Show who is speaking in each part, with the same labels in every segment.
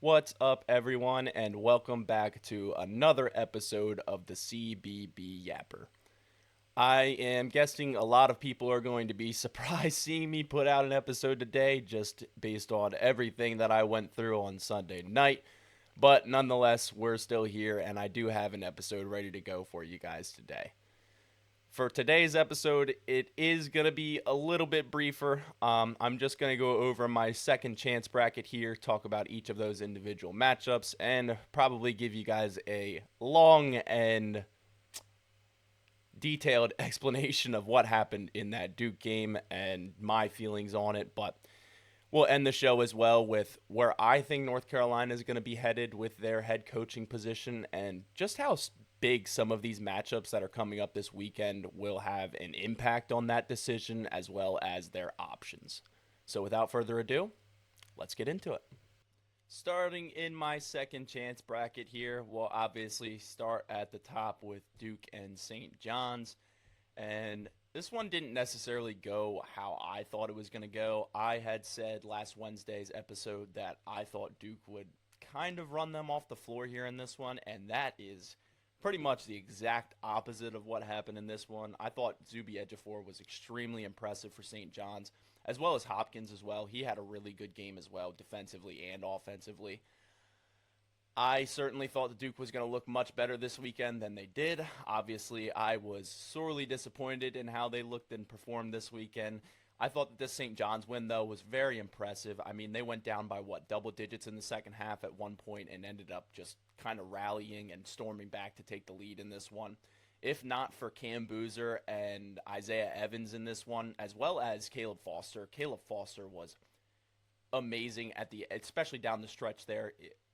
Speaker 1: What's up, everyone, and welcome back to another episode of the CBB Yapper. I am guessing a lot of people are going to be surprised seeing me put out an episode today, just based on everything that I went through on Sunday night. But nonetheless, we're still here, and I do have an episode ready to go for you guys today. For today's episode, it is going to be a little bit briefer. I'm just going to go over my second chance bracket here, talk about each of those individual matchups, and probably give you guys a long and detailed explanation of what happened in that Duke game and my feelings on it. But we'll end the show as well with where I think North Carolina is going to be headed with their head coaching position and just how big some of these matchups that are coming up this weekend will have an impact on that decision as well as their options. So without further ado, let's get into it. Starting in my second chance bracket here, we'll obviously start at the top with Duke and St. John's. And this one didn't necessarily go how I thought it was going to go. I had said last Wednesday's episode that I thought Duke would kind of run them off the floor here in this one, and that is pretty much the exact opposite of what happened in this one. I thought Zuby Ejiofor was extremely impressive for St. John's, as well as Hopkins as well. He had a really good game as well, defensively and offensively. I certainly thought the Duke was going to look much better this weekend than they did. Obviously, I was sorely disappointed in how they looked and performed this weekend. I thought that this St. John's win, though, was very impressive. I mean, they went down by, double digits in the second half at one point and ended up just kind of rallying and storming back to take the lead in this one. If not for Cam Boozer and Isaiah Evans in this one, as well as Caleb Foster. Caleb Foster was amazing especially down the stretch there,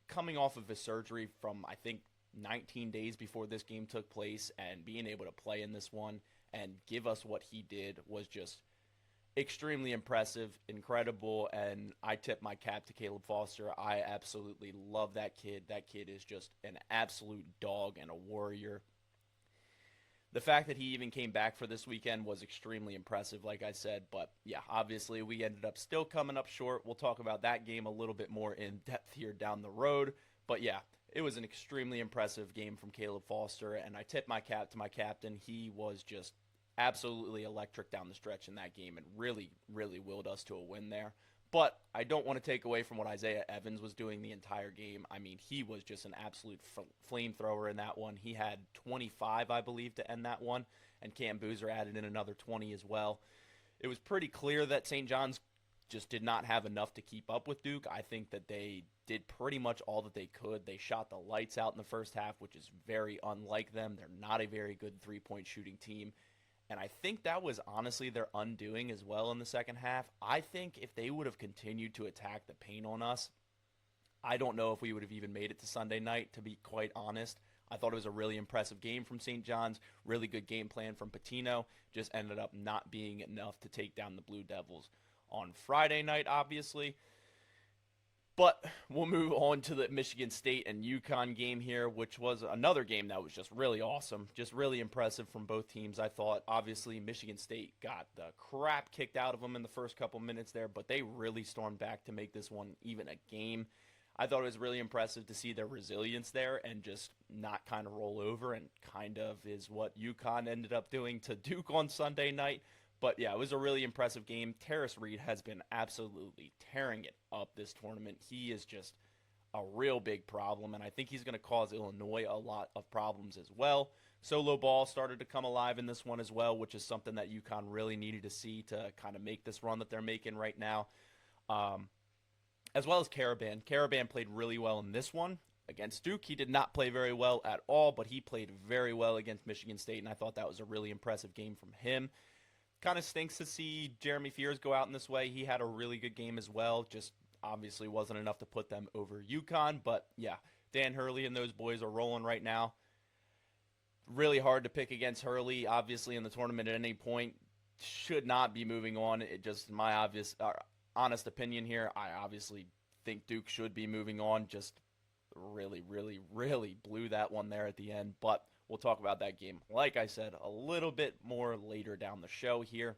Speaker 1: coming off of his surgery from, I think, 19 days before this game took place, and being able to play in this one and give us what he did was just extremely impressive, incredible, and I tip my cap to Caleb Foster. I absolutely love that kid. That kid is just an absolute dog and a warrior. The fact that he even came back for this weekend was extremely impressive, like I said. But yeah, obviously we ended up still coming up short. We'll talk about that game a little bit more in depth here down the road. But yeah, it was an extremely impressive game from Caleb Foster, and I tip my cap to my captain. He was just absolutely electric down the stretch in that game and really, really willed us to a win there. But I don't want to take away from what Isaiah Evans was doing the entire game. I mean, he was just an absolute flamethrower in that one. He had 25, I believe, to end that one, and Cam Boozer added in another 20 as well. It was pretty clear that St. John's just did not have enough to keep up with Duke. I think that they did pretty much all that they could. They shot the lights out in the first half, which is very unlike them. They're not a very good three-point shooting team. And I think that was honestly their undoing as well in the second half. I think if they would have continued to attack the paint on us, I don't know if we would have even made it to Sunday night, to be quite honest. I thought it was a really impressive game from St. John's, really good game plan from Patino. Just ended up not being enough to take down the Blue Devils on Friday night, obviously. But we'll move on to the Michigan State and UConn game here, which was another game that was just really awesome, just really impressive from both teams, I thought. Obviously, Michigan State got the crap kicked out of them in the first couple minutes there, but they really stormed back to make this one even a game. I thought it was really impressive to see their resilience there and just not kind of roll over, and kind of is what UConn ended up doing to Duke on Sunday night. But yeah, it was a really impressive game. Terrace Reed has been absolutely tearing it up this tournament. He is just a real big problem, and I think he's going to cause Illinois a lot of problems as well. Solo ball started to come alive in this one as well, which is something that UConn really needed to see to kind of make this run that they're making right now. As well as Caravan. Caravan played really well in this one. Against Duke, he did not play very well at all, but he played very well against Michigan State, and I thought that was a really impressive game from him. Kind of stinks to see Jeremy Fears go out in this way. He had a really good game as well. Just obviously wasn't enough to put them over UConn. But yeah, Dan Hurley and those boys are rolling right now. Really hard to pick against Hurley, obviously, in the tournament at any point. Should not be moving on. It just my honest opinion here. I obviously think Duke should be moving on. Just really, really, really blew that one there at the end. But we'll talk about that game, like I said, a little bit more later down the show here.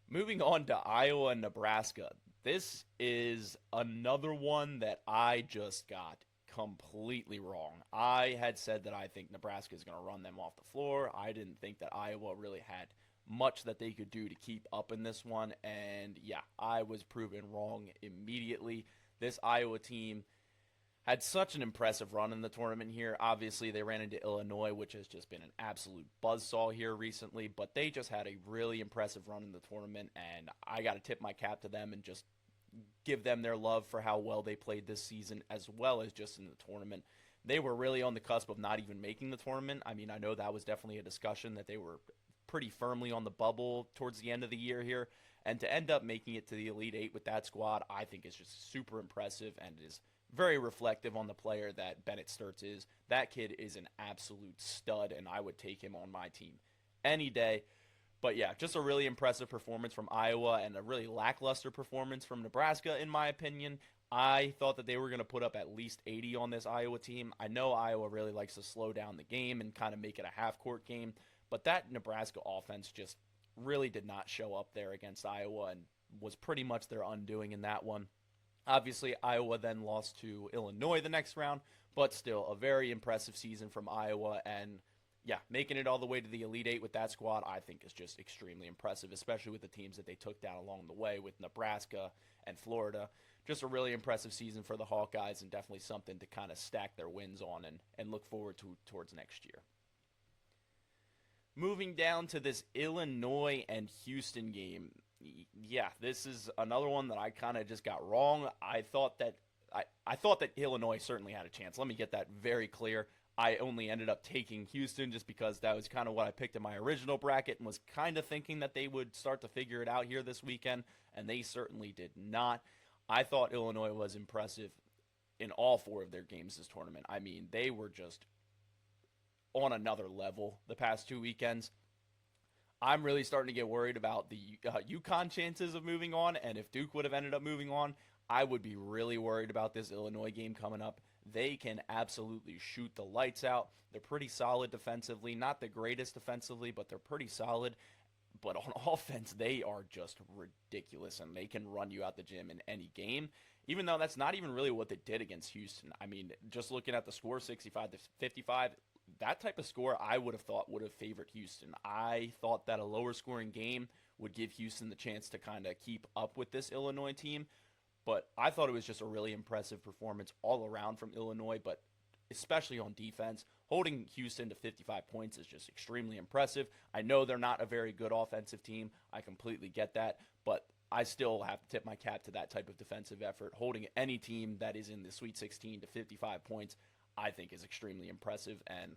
Speaker 1: Moving on to Iowa and Nebraska. This is another one that I just got completely wrong. I had said that I think Nebraska is going to run them off the floor. I didn't think that Iowa really had much that they could do to keep up in this one. And yeah, I was proven wrong immediately. This Iowa team had such an impressive run in the tournament here. Obviously, they ran into Illinois, which has just been an absolute buzzsaw here recently, but they just had a really impressive run in the tournament, and I got to tip my cap to them and just give them their love for how well they played this season, as well as just in the tournament. They were really on the cusp of not even making the tournament. I mean, I know that was definitely a discussion that they were pretty firmly on the bubble towards the end of the year here. And to end up making it to the Elite Eight with that squad, I think is just super impressive and is very reflective on the player that Bennett Sturts is. That kid is an absolute stud, and I would take him on my team any day. But yeah, just a really impressive performance from Iowa and a really lackluster performance from Nebraska, in my opinion. I thought that they were going to put up at least 80 on this Iowa team. I know Iowa really likes to slow down the game and kind of make it a half-court game, but that Nebraska offense just really did not show up there against Iowa and was pretty much their undoing in that one. Obviously, Iowa then lost to Illinois the next round, but still a very impressive season from Iowa. And yeah, making it all the way to the Elite Eight with that squad, I think is just extremely impressive, especially with the teams that they took down along the way with Nebraska and Florida. Just a really impressive season for the Hawkeyes and definitely something to kind of stack their wins on and look forward to towards next year. Moving down to this Illinois and Houston game. Yeah, this is another one that I kind of just got wrong. I thought that Illinois certainly had a chance. Let me get that very clear. I only ended up taking Houston just because that was kind of what I picked in my original bracket and was kind of thinking that they would start to figure it out here this weekend, and they certainly did not. I thought Illinois was impressive in all four of their games this tournament. I mean, they were just on another level the past 2 weekends. I'm really starting to get worried about the UConn chances of moving on, and if Duke would have ended up moving on, I would be really worried about this Illinois game coming up. They can absolutely shoot the lights out. They're pretty solid defensively, not the greatest defensively, but they're pretty solid. But on offense, they are just ridiculous, and they can run you out the gym in any game, even though that's not even really what they did against Houston. I mean, just looking at the score, 65 to 55, that type of score I would have thought would have favored Houston. I thought that a lower scoring game would give Houston the chance to kind of keep up with this Illinois team, but I thought it was just a really impressive performance all around from Illinois, but especially on defense. Holding Houston to 55 points is just extremely impressive. I know they're not a very good offensive team. I completely get that, but I still have to tip my cap to that type of defensive effort. Holding any team that is in the Sweet 16 to 55 points, I think is extremely impressive and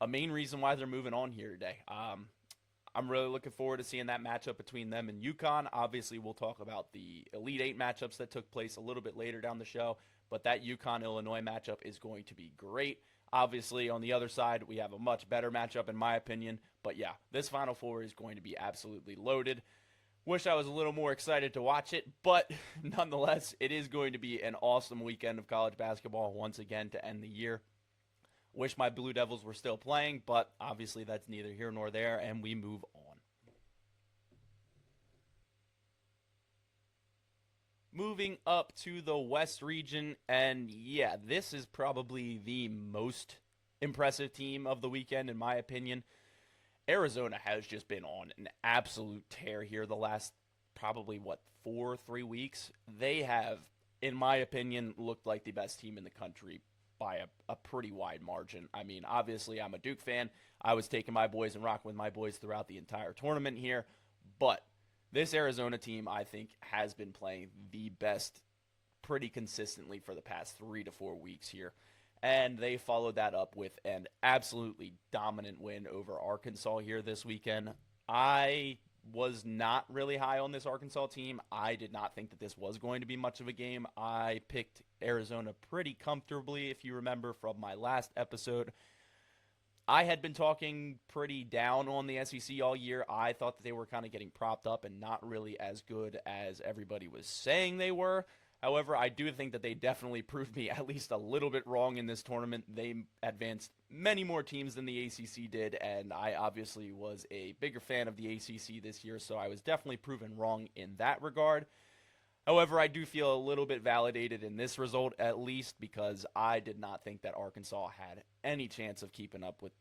Speaker 1: a main reason why they're moving on here today. I'm really looking forward to seeing that matchup between them and UConn. Obviously, we'll talk about the Elite Eight matchups that took place a little bit later down the show, but that UConn-Illinois matchup is going to be great. Obviously, on the other side, we have a much better matchup in my opinion, but yeah, this Final Four is going to be absolutely loaded. Wish I was a little more excited to watch it, but nonetheless, it is going to be an awesome weekend of college basketball once again to end the year. Wish my Blue Devils were still playing, but obviously that's neither here nor there, and we move on. Moving up to the West region, and yeah, this is probably the most impressive team of the weekend in my opinion. Arizona has just been on an absolute tear here the last probably, 3 weeks. They have, in my opinion, looked like the best team in the country by a pretty wide margin. I mean, obviously, I'm a Duke fan. I was taking my boys and rocking with my boys throughout the entire tournament here. But this Arizona team, I think, has been playing the best pretty consistently for the past 3 to 4 weeks here. And they followed that up with an absolutely dominant win over Arkansas here this weekend. I was not really high on this Arkansas team. I did not think that this was going to be much of a game. I picked Arizona pretty comfortably, if you remember from my last episode. I had been talking pretty down on the SEC all year. I thought that they were kind of getting propped up and not really as good as everybody was saying they were. However, I do think that they definitely proved me at least a little bit wrong in this tournament. They advanced many more teams than the ACC did, and I obviously was a bigger fan of the ACC this year, so I was definitely proven wrong in that regard. However, I do feel a little bit validated in this result, at least, because I did not think that Arkansas had any chance of keeping up with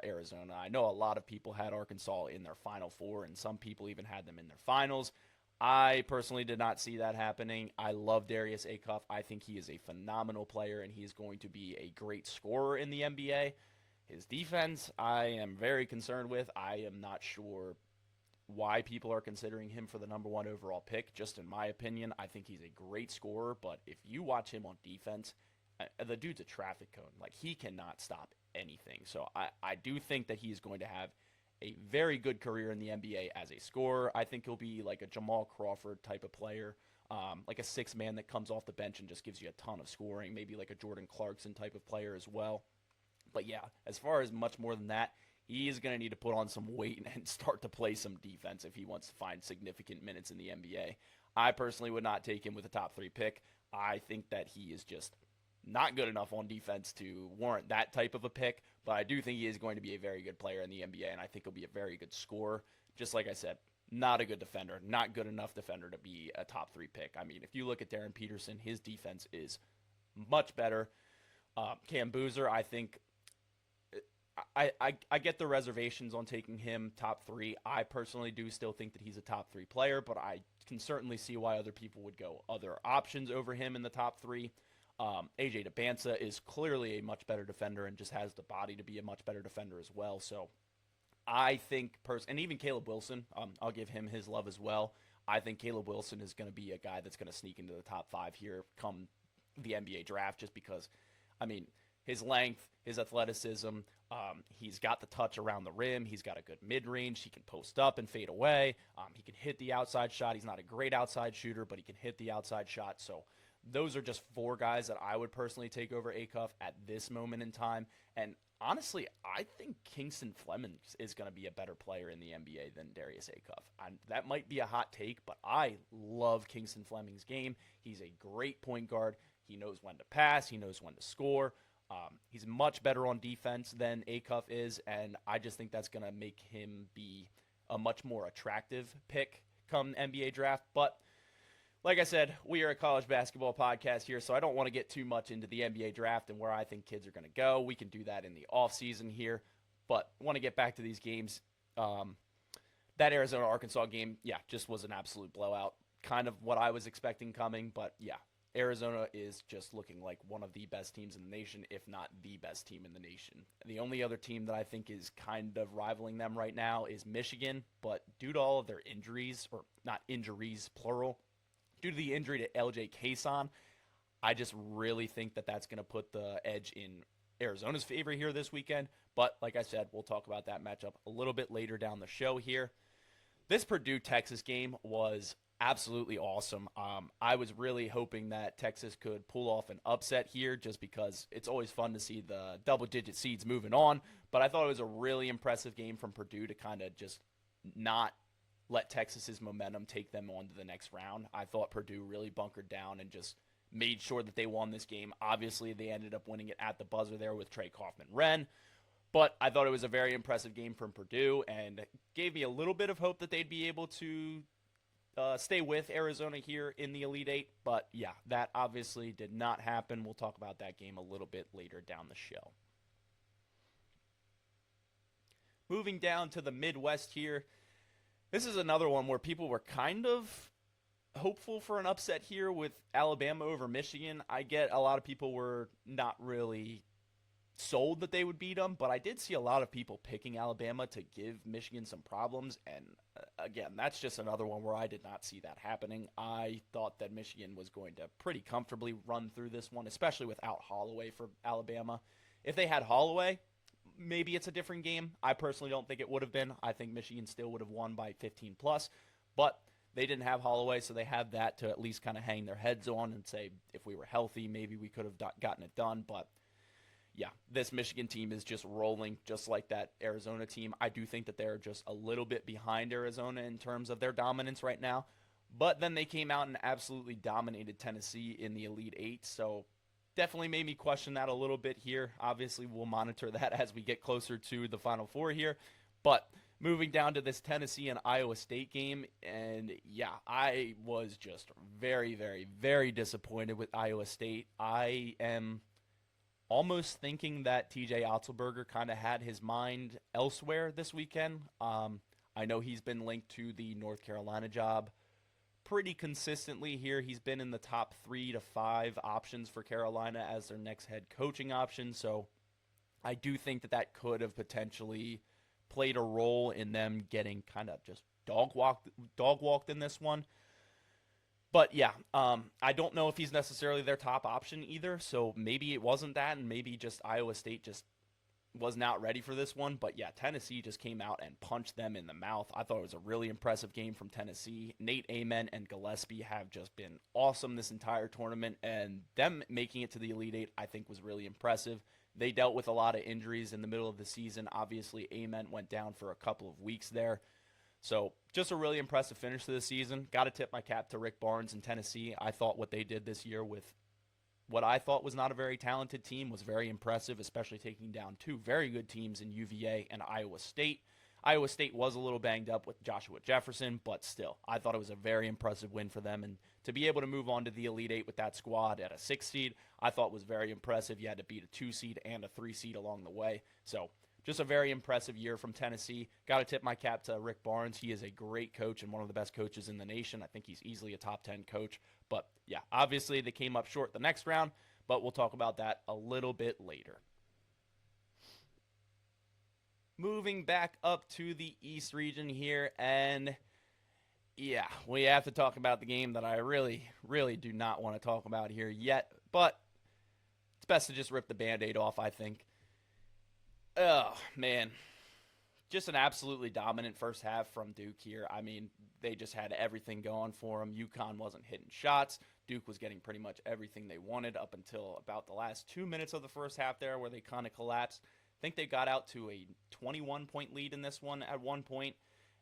Speaker 1: Arizona. I know a lot of people had Arkansas in their Final Four, and some people even had them in their finals. I personally did not see that happening. I love Darius Acuff. I think he is a phenomenal player, and he is going to be a great scorer in the NBA. His defense, I am very concerned with. I am not sure why people are considering him for the number one overall pick. Just in my opinion, I think he's a great scorer, but if you watch him on defense, the dude's a traffic cone. Like, he cannot stop anything. So I do think that he's going to have a very good career in the NBA as a scorer. I think he'll be like a Jamal Crawford type of player, like a six man that comes off the bench and just gives you a ton of scoring, maybe like a Jordan Clarkson type of player as well. But yeah, as far as much more than that, he is going to need to put on some weight and start to play some defense if he wants to find significant minutes in the NBA. I personally would not take him with a top 3 pick. I think that he is just not good enough on defense to warrant that type of a pick, but I do think he is going to be a very good player in the NBA, and I think he'll be a very good scorer. Just like I said, not a good defender, not good enough defender to be a top 3 pick. I mean, if you look at Darren Peterson, his defense is much better. Cam Boozer, I think I get the reservations on taking him top 3. I personally do still think that he's a top 3 player, but I can certainly see why other people would go other options over him in the top 3. AJ DeBansa is clearly a much better defender and just has the body to be a much better defender as well. So I think, and even Caleb Wilson, I'll give him his love as well. I think Caleb Wilson is going to be a guy that's going to sneak into the top 5 here come the NBA draft, just because, I mean, his length, his athleticism, he's got the touch around the rim. He's got a good mid-range. He can post up and fade away. He can hit the outside shot. He's not a great outside shooter, but he can hit the outside shot. So those are just 4 guys that I would personally take over Acuff at this moment in time. And honestly, I think Kingston Fleming is going to be a better player in the NBA than Darius Acuff. That might be a hot take, but I love Kingston Fleming's game. He's a great point guard. He knows when to pass. He knows when to score. He's much better on defense than Acuff is, and I just think that's going to make him be a much more attractive pick come NBA draft. But like I said, we are a college basketball podcast here, so I don't want to get too much into the NBA draft and where I think kids are going to go. We can do that in the offseason here, but I want to get back to these games. That Arizona-Arkansas game, yeah, just was an absolute blowout. Kind of what I was expecting coming, but yeah. Arizona is just looking like one of the best teams in the nation, if not the best team in the nation. The only other team that I think is kind of rivaling them right now is Michigan, but due to all of their injuries, or not injuries, plural, due to the injury to LJ Kayson, I just really think that that's going to put the edge in Arizona's favor here this weekend. But like I said, we'll talk about that matchup a little bit later down the show here. This Purdue-Texas game was absolutely awesome. I was really hoping that Texas could pull off an upset here, just because it's always fun to see the double-digit seeds moving on. But I thought it was a really impressive game from Purdue to kind of just not let Texas's momentum take them on to the next round. I thought Purdue really bunkered down and just made sure that they won this game. Obviously, they ended up winning it at the buzzer there with Trey Kaufman-Renn. But I thought it was a very impressive game from Purdue and gave me a little bit of hope that they'd be able to stay with Arizona here in the Elite Eight. But yeah, that obviously did not happen. We'll talk about that game a little bit later down the show. Moving down to the Midwest here. This is another one where people were kind of hopeful for an upset here with Alabama over Michigan. I get a lot of people were not really sold that they would beat them, but I did see a lot of people picking Alabama to give Michigan some problems, and again, that's just another one where I did not see that happening. I thought that Michigan was going to pretty comfortably run through this one, especially without Holloway for Alabama. If they had Holloway, maybe it's a different game. I personally don't think it would have been. I think Michigan still would have won by 15 plus, but they didn't have Holloway, so they have that to at least kind of hang their heads on and say, if we were healthy, maybe we could have gotten it done. But yeah, this Michigan team is just rolling just like that Arizona team. I do think that they're just a little bit behind Arizona in terms of their dominance right now. But then they came out and absolutely dominated Tennessee in the Elite Eight. So definitely made me question that a little bit here. Obviously, we'll monitor that as we get closer to the Final Four here. But moving down to this Tennessee and Iowa State game. And yeah, I was just very, very, very disappointed with Iowa State. I am almost thinking that TJ Otzelberger kind of had his mind elsewhere this weekend. I know he's been linked to the North Carolina job pretty consistently here. He's been in the top 3 to 5 options for Carolina as their next head coaching option. So I do think that that could have potentially played a role in them getting kind of just dog walked in this one. But yeah, I don't know if he's necessarily their top option either. So maybe it wasn't that, and maybe just Iowa State just was not ready for this one. But yeah, Tennessee just came out and punched them in the mouth. I thought it was a really impressive game from Tennessee. Nate Amen and Gillespie have just been awesome this entire tournament, and them making it to the Elite Eight I think was really impressive. They dealt with a lot of injuries in the middle of the season. Obviously, Amen went down for a couple of weeks there. So just a really impressive finish to the season. Got to tip my cap to Rick Barnes in Tennessee. I thought what they did this year with what I thought was not a very talented team was very impressive, especially taking down 2 very good teams in UVA and Iowa State. Iowa State was a little banged up with Joshua Jefferson, but still, I thought it was a very impressive win for them. And to be able to move on to the Elite Eight with that squad at a 6 seed, I thought was very impressive. You had to beat a 2 seed and a 3 seed along the way. So just a very impressive year from Tennessee. Got to tip my cap to Rick Barnes. He is a great coach and one of the best coaches in the nation. I think he's easily a top 10 coach. But yeah, obviously they came up short the next round, but we'll talk about that a little bit later. Moving back up to the East region here, and yeah, we have to talk about the game that I really, really do not want to talk about here yet, but it's best to just rip the Band-Aid off, I think. Oh, man. Just an absolutely dominant first half from Duke here. I mean, they just had everything going for them. UConn wasn't hitting shots. Duke was getting pretty much everything they wanted up until about the last 2 minutes of the first half there where they kind of collapsed. I think they got out to a 21-point lead in this one at one point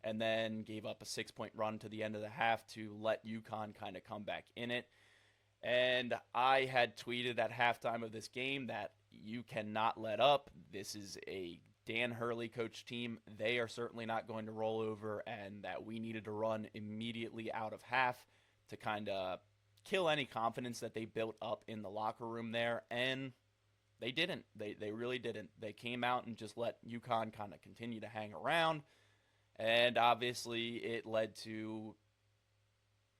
Speaker 1: and then gave up a 6-point run to the end of the half to let UConn kind of come back in it. And I had tweeted at halftime of this game that you cannot let up. This is a Dan Hurley coach team. They are certainly not going to roll over, and that we needed to run immediately out of half to kind of kill any confidence that they built up in the locker room there. And they didn't. They really didn't. They came out and just let UConn kind of continue to hang around. And obviously it led to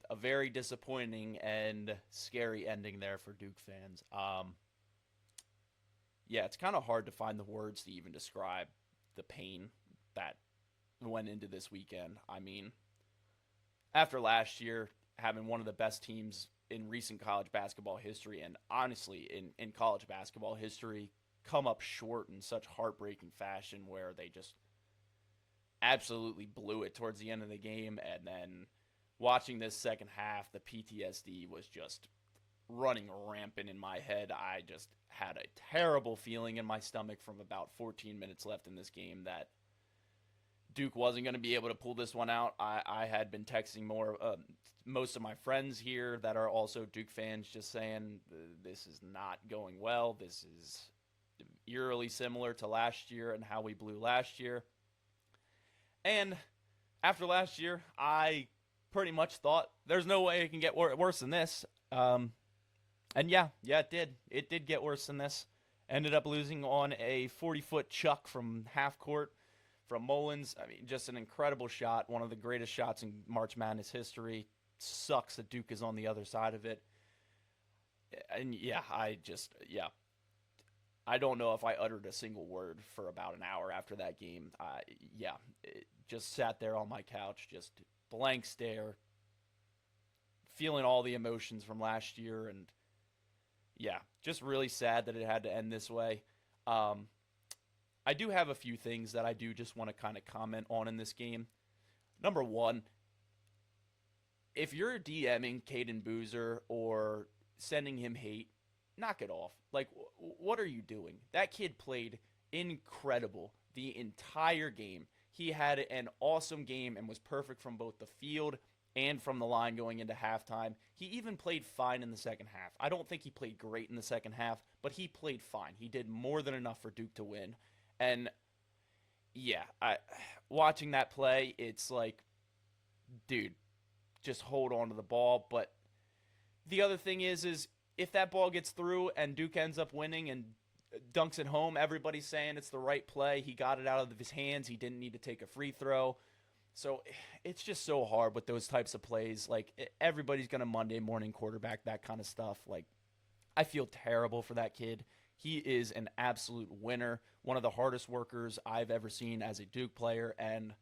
Speaker 1: a very disappointing and scary ending there for Duke fans. Yeah, it's kind of hard to find the words to even describe the pain that went into this weekend. I mean, after last year having one of the best teams in recent college basketball history, and honestly in college basketball history, come up short in such heartbreaking fashion where they just absolutely blew it towards the end of the game. And then watching this second half, the PTSD was just running rampant in my head. I just had a terrible feeling in my stomach from about 14 minutes left in this game that Duke wasn't going to be able to pull this one out. I had been texting most of my friends here that are also Duke fans, just saying this is not going well. This is eerily similar to last year and how we blew last year. And after last year, I pretty much thought there's no way it can get worse than this. And yeah, it did. It did get worse than this. Ended up losing on a 40-foot chuck from half court from Mullins. I mean, just an incredible shot. One of the greatest shots in March Madness history. Sucks that Duke is on the other side of it. And yeah, I don't know if I uttered a single word for about an hour after that game. Just sat there on my couch, just blank stare, feeling all the emotions from last year, and yeah, just really sad that it had to end this way. I do have a few things that I do just want to kind of comment on in this game. Number one, if you're DMing Caden Boozer or sending him hate, knock it off. Like, what are you doing? That kid played incredible the entire game. He had an awesome game and was perfect from both the field and from the line going into halftime. He even played fine in the second half. I don't think he played great in the second half, but he played fine. He did more than enough for Duke to win. And Yeah, I watching that play, it's like, dude, just hold on to the ball. But the other thing is if that ball gets through and Duke ends up winning and dunks it home, everybody's saying it's the right play. He got it out of his hands. He didn't need to take a free throw. So it's just so hard with those types of plays. Like everybody's gonna Monday morning quarterback that kind of stuff. Like I feel terrible for that kid. He is an absolute winner, one of the hardest workers I've ever seen as a Duke player, and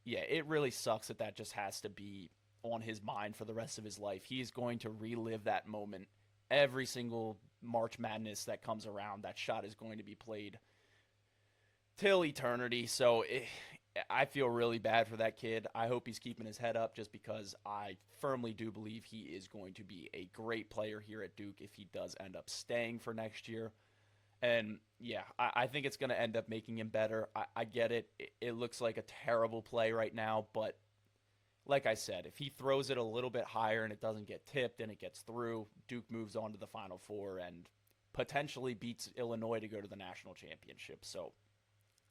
Speaker 1: yeah, it really sucks that that just has to be on his mind for the rest of his life. He's going to relive that moment every single March Madness that comes around. That shot is going to be played till eternity. I feel really bad for that kid. I hope he's keeping his head up just because I firmly do believe he is going to be a great player here at Duke if he does end up staying for next year. And yeah, I think it's going to end up making him better. I get it. It looks like a terrible play right now, but like I said, if he throws it a little bit higher and it doesn't get tipped and it gets through, Duke moves on to the Final Four and potentially beats Illinois to go to the national championship. So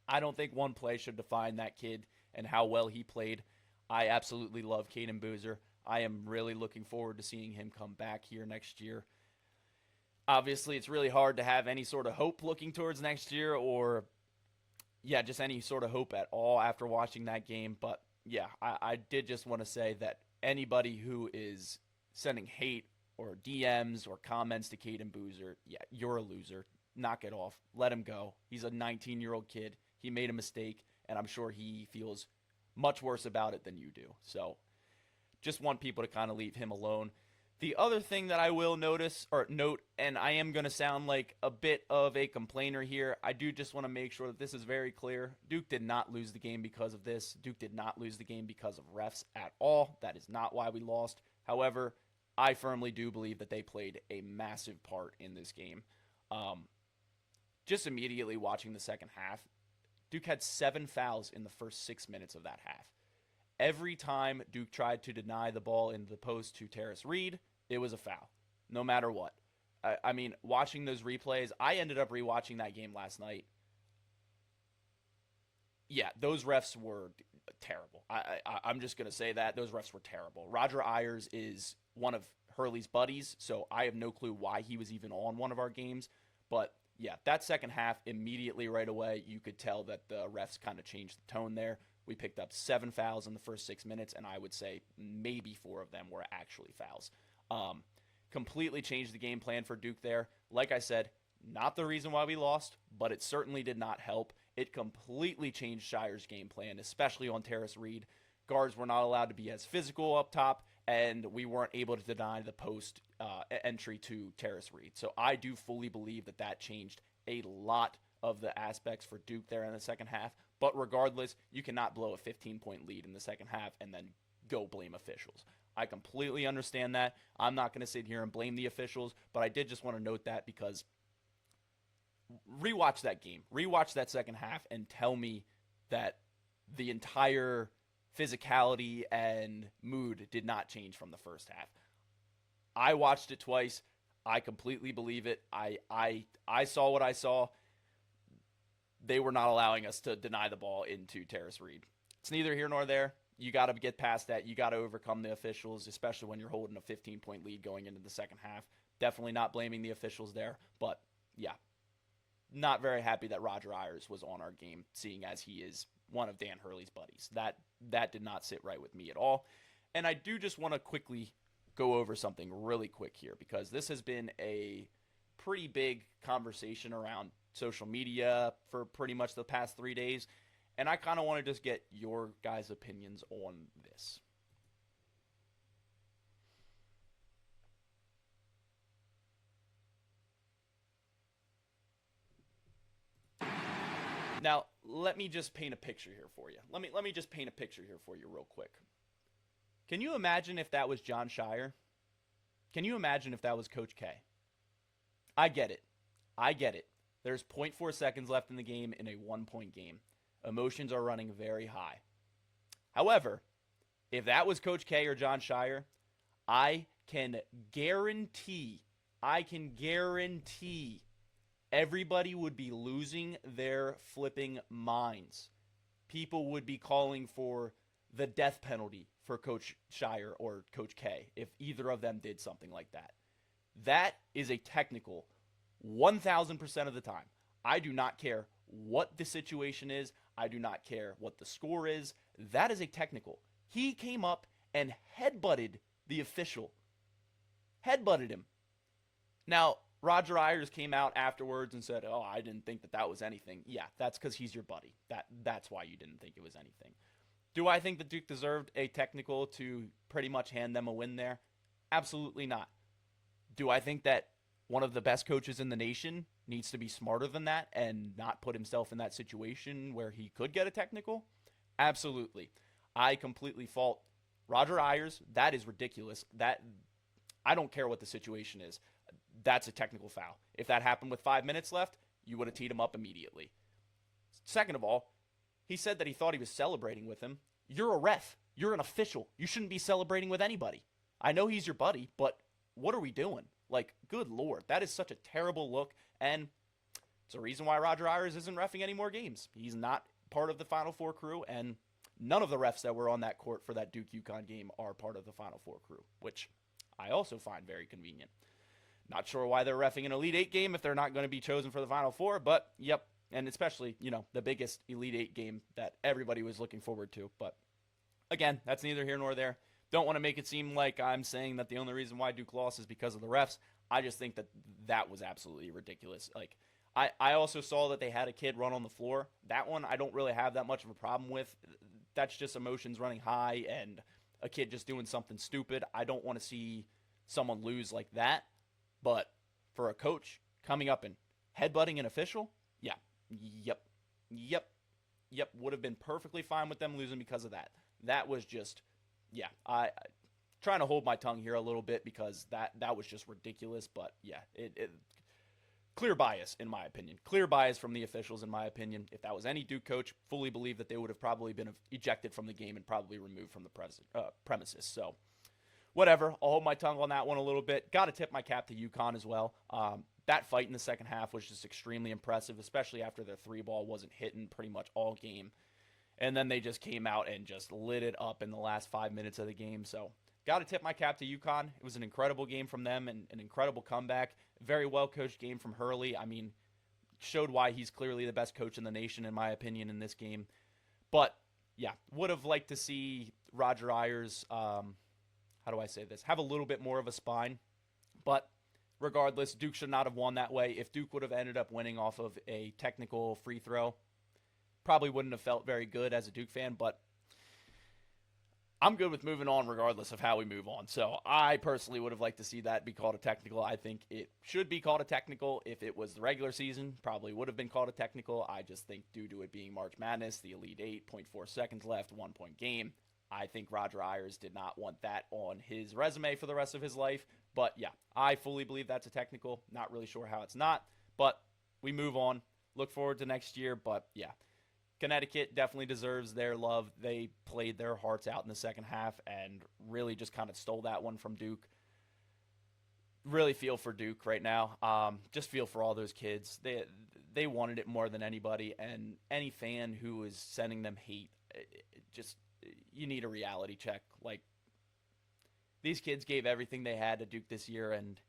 Speaker 1: I don't think one play should define that kid and how well he played. I absolutely love Caden Boozer. I am really looking forward to seeing him come back here next year. Obviously, it's really hard to have any sort of hope looking towards next year or, yeah, just any sort of hope at all after watching that game. But, yeah, I did just want to say that anybody who is sending hate or DMs or comments to Caden Boozer, yeah, you're a loser. Knock it off. Let him go. He's a 19-year-old kid. He made a mistake, and I'm sure he feels much worse about it than you do. So just want people to kind of leave him alone. The other thing that I will note, and I am going to sound like a bit of a complainer here, I do just want to make sure that this is very clear. Duke did not lose the game because of this. Duke did not lose the game because of refs at all. That is not why we lost. However, I firmly do believe that they played a massive part in this game. Just immediately watching the second half, Duke had 7 fouls in the first 6 minutes of that half. Every time Duke tried to deny the ball into the post to Terrace Reed, it was a foul, no matter what. I mean, watching those replays, I ended up rewatching that game last night. Yeah, those refs were terrible. I'm just going to say that. Those refs were terrible. Roger Ayers is one of Hurley's buddies, so I have no clue why he was even on one of our games. But yeah, that second half, immediately right away, you could tell that the refs kind of changed the tone there. We picked up 7 fouls in the first 6 minutes, and I would say maybe 4 of them were actually fouls. Completely changed the game plan for Duke there. Like I said, not the reason why we lost, but it certainly did not help. It completely changed Shire's game plan, especially on Terrace Reed. Guards were not allowed to be as physical up top, and we weren't able to deny the post entry to Terrace Reed. So I do fully believe that that changed a lot of the aspects for Duke there in the second half. But regardless, you cannot blow a 15-point lead in the second half and then go blame officials. I completely understand that. I'm not going to sit here and blame the officials, but I did just want to note that because rewatch that game, rewatch that second half, and tell me that the entire physicality and mood did not change from the first half. I watched it twice. I completely believe it. I saw what I saw. They were not allowing us to deny the ball into Terrace Reed. It's neither here nor there. You got to get past that. You got to overcome the officials, especially when you're holding a 15-point lead going into the second half. Definitely not blaming the officials there. But, yeah, not very happy that Roger Ayers was on our game, seeing as he is one of Dan Hurley's buddies. That did not sit right with me at all. And I do just want to quickly go over something really quick here because this has been a pretty big conversation around social media for pretty much the past 3 days. And I kind of want to just get your guys' opinions on this. Now, let me just paint a picture here for you. Let me just paint a picture here for you real quick. Can you imagine if that was John Shire? Can you imagine if that was Coach K? I get it. I get it. There's zero point 0.4 seconds left in the game in a 1-point game. Emotions are running very high. However, if that was Coach K or John Shire, I can guarantee everybody would be losing their flipping minds. people would be calling for the death penalty for Coach Shire or Coach K if either of them did something like that. That is a technical 1,000% of the time. I do not care what the situation is. I do not care what the score is. That is a technical. He came up and headbutted the official. Headbutted him. Now, Roger Ayers came out afterwards and said, "Oh, I didn't think that was anything." Yeah, that's because he's your buddy. That's why you didn't think it was anything. Do I think that Duke deserved a technical to pretty much hand them a win there? Absolutely not. Do I think that one of the best coaches in the nation needs to be smarter than that and not put himself in that situation where he could get a technical? Absolutely. I completely fault Roger Ayers. That is ridiculous. That I don't care what the situation is. That's a technical foul. If that happened with 5 minutes left, you would have teed him up immediately. Second of all, he said that he thought he was celebrating with him. You're a ref. You're an official. You shouldn't be celebrating with anybody. I know he's your buddy, but what are we doing? Like, good Lord, that is such a terrible look, and it's a reason why Roger Ayers isn't reffing any more games. He's not part of the Final Four crew, and none of the refs that were on that court for that Duke UConn game are part of the Final Four crew, which I also find very convenient. Not sure why they're reffing an Elite Eight game if they're not going to be chosen for the Final Four, but yep, and especially, the biggest Elite Eight game that everybody was looking forward to. But again, that's neither here nor there. Don't want to make it seem like I'm saying that the only reason why Duke lost is because of the refs. I just think that was absolutely ridiculous. Like, I also saw that they had a kid run on the floor. That one I don't really have that much of a problem with. That's just emotions running high and a kid just doing something stupid. I don't want to see someone lose like that. But for a coach coming up and headbutting an official, yeah, yep, would have been perfectly fine with them losing because of that. That was just, yeah, I trying to hold my tongue here a little bit because that was just ridiculous. But yeah, it clear bias in my opinion. Clear bias from the officials in my opinion. If that was any Duke coach, fully believe that they would have probably been ejected from the game and probably removed from the premises. So whatever, I'll hold my tongue on that one a little bit. Got to tip my cap to UConn as well. That fight in the second half was just extremely impressive, especially after their three ball wasn't hitting pretty much all game. And then they just came out and just lit it up in the last 5 minutes of the game. So got to tip my cap to UConn. It was an incredible game from them and an incredible comeback. Very well-coached game from Hurley. I mean, showed why he's clearly the best coach in the nation, in my opinion, in this game. But, yeah, would have liked to see Roger Ayers, how do I say this, have a little bit more of a spine. But regardless, Duke should not have won that way. If Duke would have ended up winning off of a technical free throw, probably wouldn't have felt very good as a Duke fan, but I'm good with moving on regardless of how we move on. So I personally would have liked to see that be called a technical. I think it should be called a technical. If it was the regular season, probably would have been called a technical. I just think due to it being March Madness, the Elite Eight, 0.4 seconds left, 1 point game, I think Roger Ayers did not want that on his resume for the rest of his life. But yeah, I fully believe that's a technical. Not really sure how it's not, but we move on. Look forward to next year, but yeah. Connecticut definitely deserves their love. They played their hearts out in the second half and really just kind of stole that one from Duke. Really feel for Duke right now. Just feel for all those kids. They wanted it more than anybody, and any fan who is sending them hate, you need a reality check. Like, these kids gave everything they had to Duke this year, and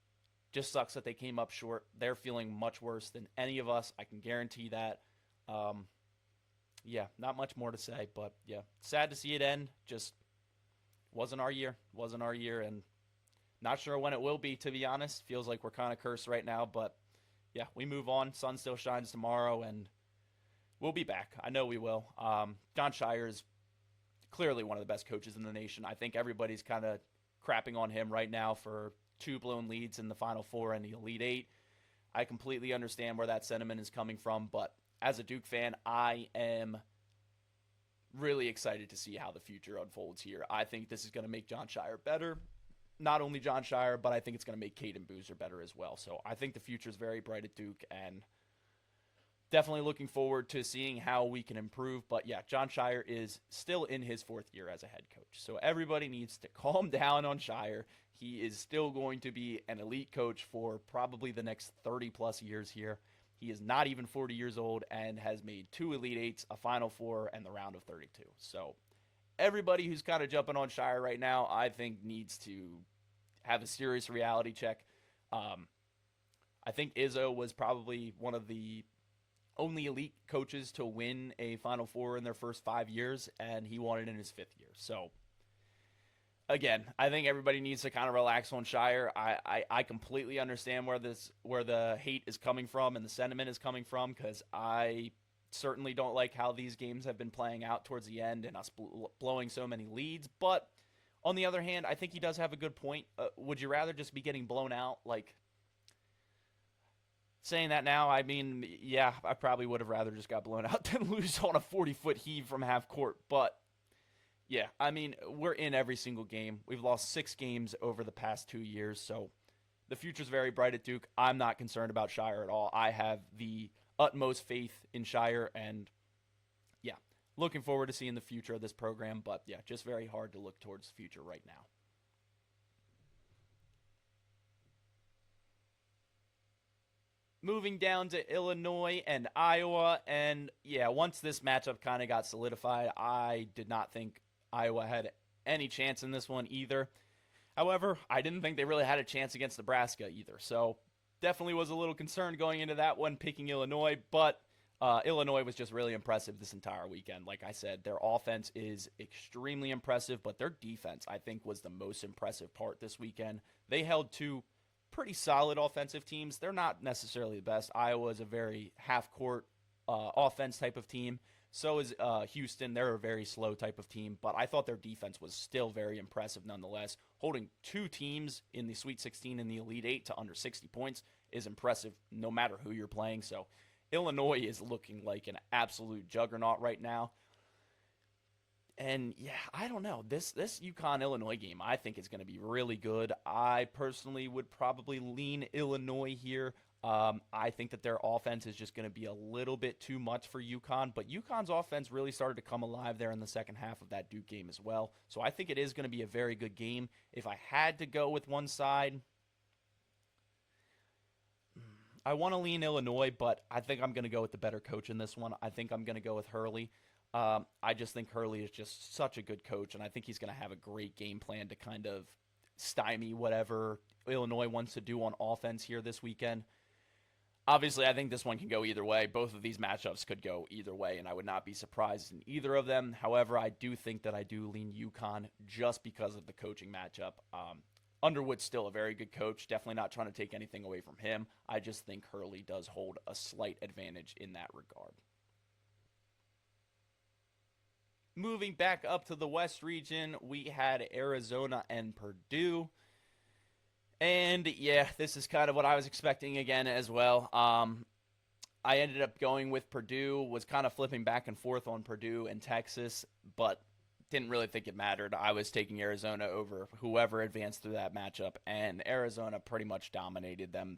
Speaker 1: just sucks that they came up short. They're feeling much worse than any of us. I can guarantee that. Yeah, not much more to say, but yeah, sad to see it end. Just wasn't our year. And not sure when it will be, to be honest. Feels like we're kind of cursed right now, but yeah, we move on. Sun still shines tomorrow, and we'll be back. I know we will. Jon Scheyer is clearly one of the best coaches in the nation. I think everybody's kind of crapping on him right now for 2 blown leads in the Final Four and the Elite Eight. I completely understand where that sentiment is coming from, but as a Duke fan, I am really excited to see how the future unfolds here. I think this is going to make Jon Scheyer better. Not only Jon Scheyer, but I think it's going to make Caden Boozer better as well. So I think the future is very bright at Duke, and definitely looking forward to seeing how we can improve. But yeah, Jon Scheyer is still in his 4th year as a head coach. So everybody needs to calm down on Scheyer. He is still going to be an elite coach for probably the next 30-plus years here. He is not even 40 years old and has made 2 Elite Eights, a Final Four, and the round of 32. So everybody who's kind of jumping on Shire right now, I think needs to have a serious reality check. I think Izzo was probably one of the only elite coaches to win a Final Four in their first 5 years, and he won it in his 5th year. So again, I think everybody needs to kind of relax on Shire. I completely understand where the hate is coming from and the sentiment is coming from, because I certainly don't like how these games have been playing out towards the end and us blowing so many leads. But on the other hand, I think he does have a good point. Would you rather just be getting blown out? Like, saying that now, I mean, yeah, I probably would have rather just got blown out than lose on a 40-foot heave from half court. But yeah, I mean, we're in every single game. We've lost 6 games over the past 2 years, so the future's very bright at Duke. I'm not concerned about Shire at all. I have the utmost faith in Shire, and yeah, looking forward to seeing the future of this program. But yeah, just very hard to look towards the future right now. Moving down to Illinois and Iowa, and yeah, once this matchup kind of got solidified, I did not think Iowa had any chance in this one either. However, I didn't think they really had a chance against Nebraska either, so definitely was a little concerned going into that one, picking Illinois, but Illinois was just really impressive this entire weekend. Like I said, their offense is extremely impressive, but their defense, I think, was the most impressive part this weekend. They held 2 pretty solid offensive teams. They're not necessarily the best. Iowa is a very half-court offense type of team. So is Houston. They're a very slow type of team, but I thought their defense was still very impressive nonetheless. Holding 2 teams in the Sweet 16 and the Elite Eight to under 60 points is impressive no matter who you're playing. So Illinois is looking like an absolute juggernaut right now. And yeah, I don't know. This UConn Illinois game, I think, is going to be really good. I personally would probably lean Illinois here. I think that their offense is just going to be a little bit too much for UConn, but UConn's offense really started to come alive there in the second half of that Duke game as well. So I think it is going to be a very good game. If I had to go with one side, I want to lean Illinois, but I think I'm going to go with the better coach in this one. I think I'm going to go with Hurley. I just think Hurley is just such a good coach, and I think he's going to have a great game plan to kind of stymie whatever Illinois wants to do on offense here this weekend. Obviously, I think this one can go either way. Both of these matchups could go either way, and I would not be surprised in either of them. However, I do think that I do lean UConn just because of the coaching matchup. Underwood's still a very good coach. Definitely not trying to take anything away from him. I just think Hurley does hold a slight advantage in that regard. Moving back up to the West region, we had Arizona and Purdue. And yeah, this is kind of what I was expecting again as well. I ended up going with Purdue, was kind of flipping back and forth on Purdue and Texas, but didn't really think it mattered. I was taking Arizona over whoever advanced through that matchup, and Arizona pretty much dominated them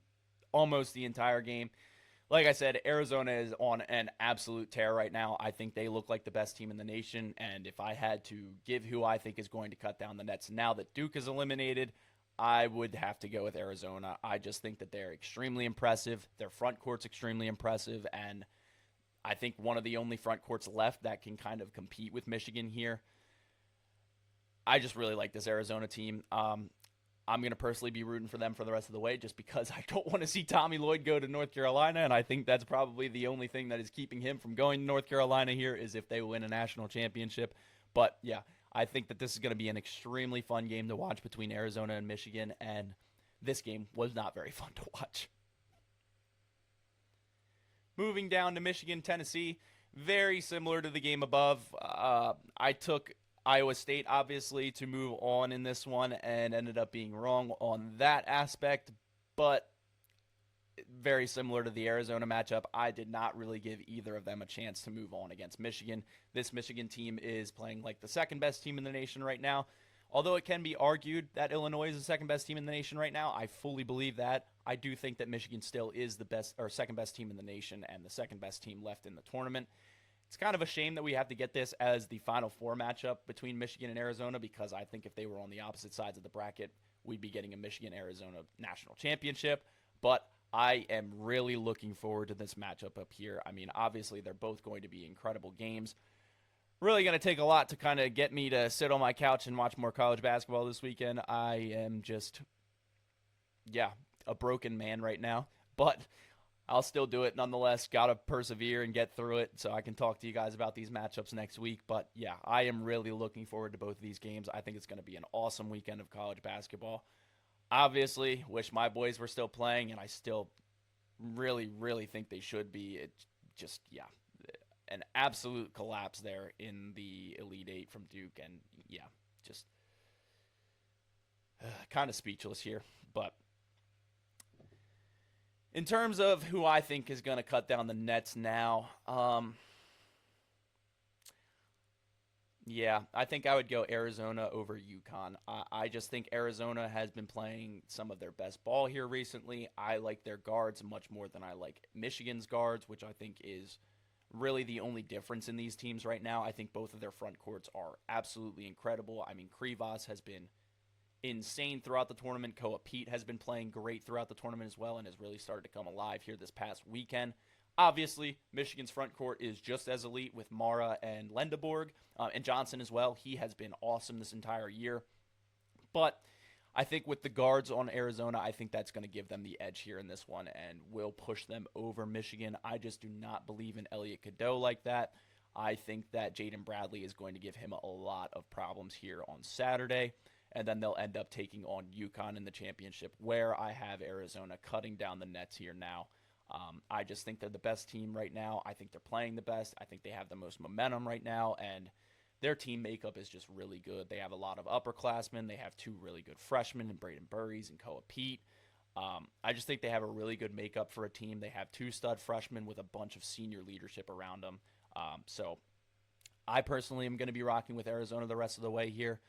Speaker 1: almost the entire game. Like I said, Arizona is on an absolute tear right now. I think they look like the best team in the nation, and if I had to give who I think is going to cut down the nets now that Duke is eliminated, I would have to go with Arizona. I just think that they're extremely impressive. Their front court's extremely impressive, and I think one of the only front courts left that can kind of compete with Michigan here. I just really like this Arizona team. I'm going to personally be rooting for them for the rest of the way just because I don't want to see Tommy Lloyd go to North Carolina, and I think that's probably the only thing that is keeping him from going to North Carolina here is if they win a national championship. But yeah, I think that this is going to be an extremely fun game to watch between Arizona and Michigan, and this game was not very fun to watch. Moving down to Michigan, Tennessee, very similar to the game above. I took Iowa State, obviously, to move on in this one and ended up being wrong on that aspect, but very similar to the Arizona matchup. I did not really give either of them a chance to move on against Michigan. This Michigan team is playing like the second best team in the nation right now. Although it can be argued that Illinois is the second best team in the nation right now, I fully believe that. I do think that Michigan still is the best or second best team in the nation and the second best team left in the tournament. It's kind of a shame that we have to get this as the Final Four matchup between Michigan and Arizona because I think if they were on the opposite sides of the bracket, we'd be getting a Michigan-Arizona national championship. But I am really looking forward to this matchup up here. I mean, obviously, they're both going to be incredible games. Really going to take a lot to kind of get me to sit on my couch and watch more college basketball this weekend. I am just, yeah, a broken man right now. But I'll still do it nonetheless. Got to persevere and get through it so I can talk to you guys about these matchups next week. But yeah, I am really looking forward to both of these games. I think it's going to be an awesome weekend of college basketball. Obviously, wish my boys were still playing, and I still really, really think they should be. It just, yeah, an absolute collapse there in the Elite Eight from Duke. And yeah, just kind of speechless here. But in terms of who I think is going to cut down the nets now, yeah, I think I would go Arizona over UConn. I just think Arizona has been playing some of their best ball here recently. I like their guards much more than I like Michigan's guards, which I think is really the only difference in these teams right now. I think both of their front courts are absolutely incredible. I mean, Krivas has been insane throughout the tournament. Koa Pete has been playing great throughout the tournament as well and has really started to come alive here this past weekend. Obviously, Michigan's front court is just as elite with Mara and Lendeborg, and Johnson as well. He has been awesome this entire year. But I think with the guards on Arizona, I think that's going to give them the edge here in this one and will push them over Michigan. I just do not believe in Elliot Cadeau like that. I think that Jaden Bradley is going to give him a lot of problems here on Saturday, and then they'll end up taking on UConn in the championship, where I have Arizona cutting down the nets here now. I just think they're the best team right now. I think they're playing the best. I think they have the most momentum right now, and their team makeup is just really good. They have a lot of upperclassmen. They have two really good freshmen in Braden Burries and Koa Pete. I just think they have a really good makeup for a team. They have two stud freshmen with a bunch of senior leadership around them. So I personally am going to be rocking with Arizona the rest of the way here.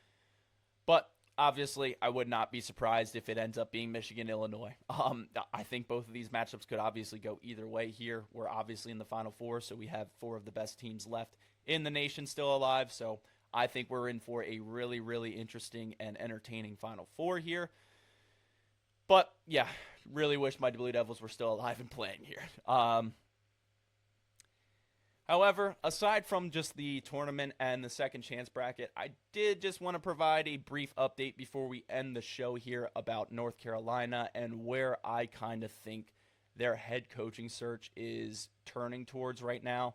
Speaker 1: But obviously, I would not be surprised if it ends up being Michigan, Illinois. I think both of these matchups could obviously go either way here. We're obviously in the Final Four, so we have four of the best teams left in the nation still alive. So I think we're in for a really, really interesting and entertaining Final Four here. But yeah, really wish my Blue Devils were still alive and playing here. However, aside from just the tournament and the second chance bracket, I did just want to provide a brief update before we end the show here about North Carolina and where I kind of think their head coaching search is turning towards right now.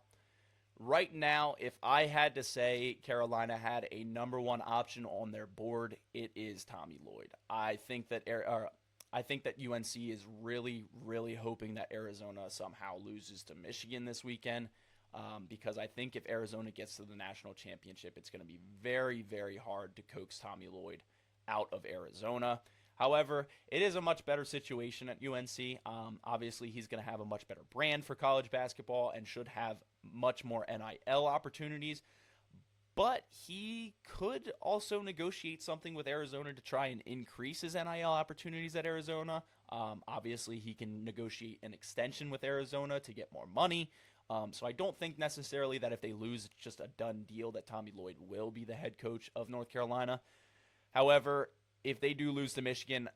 Speaker 1: Right now, if I had to say Carolina had a number one option on their board, it is Tommy Lloyd. I think that UNC is really, really hoping that Arizona somehow loses to Michigan this weekend. Because I think if Arizona gets to the national championship, it's going to be very, very hard to coax Tommy Lloyd out of Arizona. However, it is a much better situation at UNC. Obviously, he's going to have a much better brand for college basketball and should have much more NIL opportunities. But he could also negotiate something with Arizona to try and increase his NIL opportunities at Arizona. Obviously, he can negotiate an extension with Arizona to get more money. So I don't think necessarily that if they lose, it's just a done deal that Tommy Lloyd will be the head coach of North Carolina. However, if they do lose to Michigan,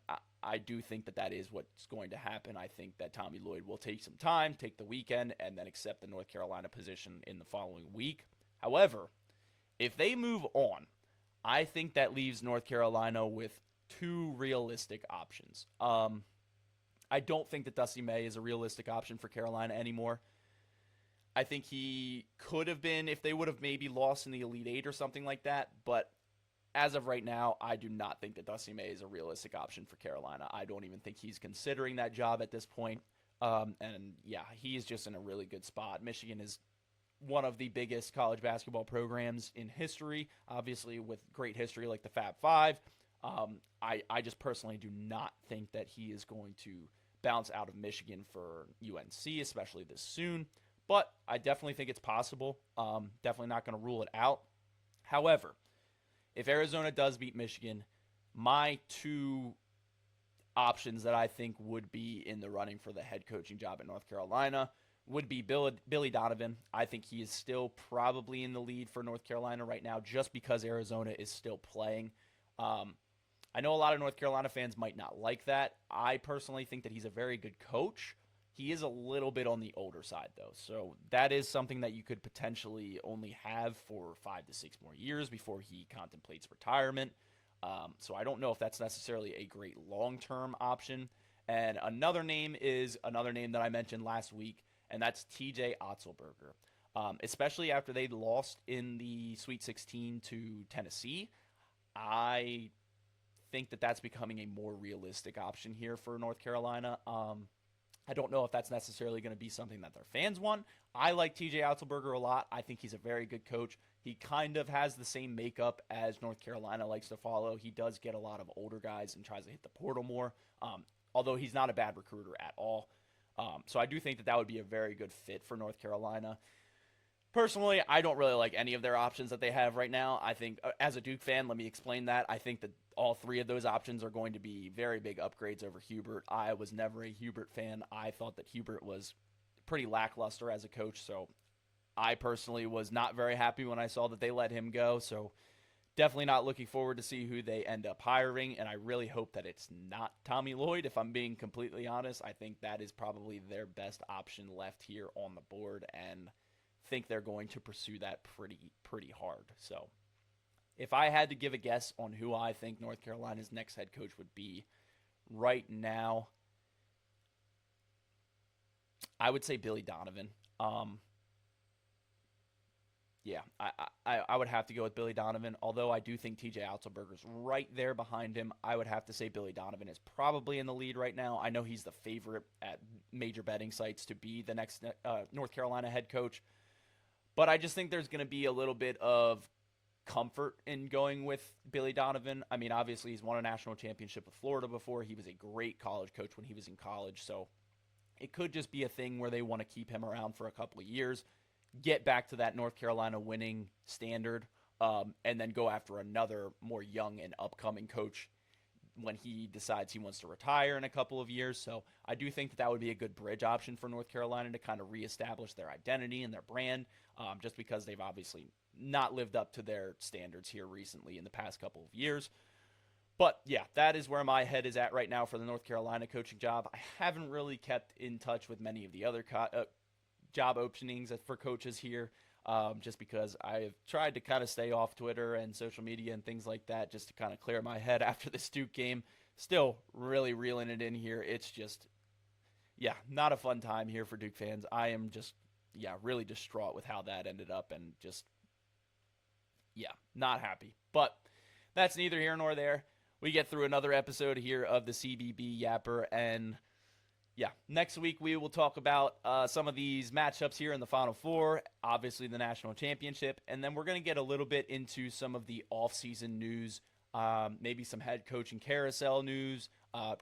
Speaker 1: I do think that that is what's going to happen. I think that Tommy Lloyd will take some time, take the weekend, and then accept the North Carolina position in the following week. However, if they move on, I think that leaves North Carolina with two realistic options. I don't think that Dusty May is a realistic option for Carolina anymore. I think he could have been if they would have maybe lost in the Elite Eight or something like that. But as of right now, I do not think that Dusty May is a realistic option for Carolina. I don't even think he's considering that job at this point. And yeah, he's just in a really good spot. Michigan is one of the biggest college basketball programs in history, obviously with great history like the Fab Five. I just personally do not think that he is going to bounce out of Michigan for UNC, especially this soon. But I definitely think it's possible. Definitely not going to rule it out. However, if Arizona does beat Michigan, my two options that I think would be in the running for the head coaching job at North Carolina would be Billy Donovan. I think he is still probably in the lead for North Carolina right now just because Arizona is still playing.
Speaker 2: I know a lot of North Carolina fans might not like that. I personally think that he's a very good coach. He is a little bit on the older side, though. So that is something that you could potentially only have for 5 to 6 more years before he contemplates retirement. So I don't know if that's necessarily a great long term option. And another name is another name that I mentioned last week, and that's TJ Otzelberger. Especially after they lost in the Sweet 16 to Tennessee, I think that that's becoming a more realistic option here for North Carolina. I don't know if that's necessarily going to be something that their fans want. I like TJ Otzelberger a lot. I think he's a very good coach. He kind of has the same makeup as North Carolina likes to follow. He does get a lot of older guys and tries to hit the portal more, although he's not a bad recruiter at all. So I do think that that would be a very good fit for North Carolina. Personally, I don't really like any of their options that they have right now. I think, as a Duke fan, let me explain that. I think that all three of those options are going to be very big upgrades over Hubert. I was never a Hubert fan. I thought that Hubert was pretty lackluster as a coach, so I personally was not very happy when I saw that they let him go. So definitely not looking forward to see who they end up hiring, and I really hope that it's not Tommy Lloyd. If I'm being completely honest, I think that is probably their best option left here on the board, and think they're going to pursue that pretty hard. So if I had to give a guess on who I think North Carolina's next head coach would be right now, I would say Billy Donovan. Yeah, I would have to go with Billy Donovan. Although I do think TJ Otzelberger's right there behind him, I would have to say Billy Donovan is probably in the lead right now. I know he's the favorite at major betting sites to be the next North Carolina head coach. But I just think there's going to be a little bit of comfort in going with Billy Donovan. I mean, obviously, he's won a national championship with Florida before. He was a great college coach when he was in college. So it could just be a thing where they want to keep him around for a couple of years, get back to that North Carolina winning standard, and then go after another more young and upcoming coach when he decides he wants to retire in a couple of years. So I do think that that would be a good bridge option for North Carolina to kind of reestablish their identity and their brand, just because they've obviously not lived up to their standards here recently in the past couple of years. But yeah, that is where my head is at right now for the North Carolina coaching job. I haven't really kept in touch with many of the other job openings for coaches here, just because I've tried to kind of stay off Twitter and social media and things like that just to kind of clear my head after this Duke game. Still really reeling it in here. It's just, yeah, not a fun time here for Duke fans. I am just, yeah, really distraught with how that ended up and just, yeah, not happy. But that's neither here nor there. We get through another episode here of the CBB Yapper, and yeah, next week we will talk about some of these matchups here in the Final Four, obviously the national championship, and then we're going to get a little bit into some of the offseason news, maybe some head coaching carousel news,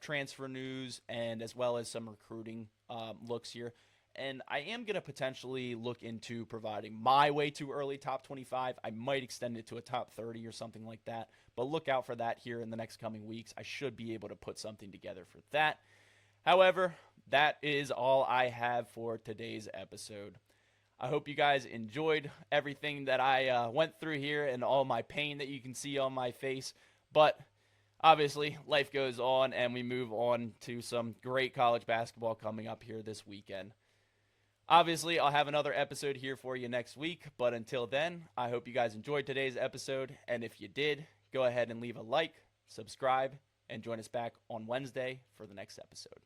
Speaker 2: transfer news, and as well as some recruiting looks here. And I am going to potentially look into providing my way too early top 25. I might extend it to a top 30 or something like that, but look out for that here in the next coming weeks. I should be able to put something together for that. However, that is all I have for today's episode. I hope you guys enjoyed everything that I went through here and all my pain that you can see on my face. But obviously, life goes on and we move on to some great college basketball coming up here this weekend. Obviously, I'll have another episode here for you next week. But until then, I hope you guys enjoyed today's episode. And if you did, go ahead and leave a like, subscribe, and join us back on Wednesday for the next episode.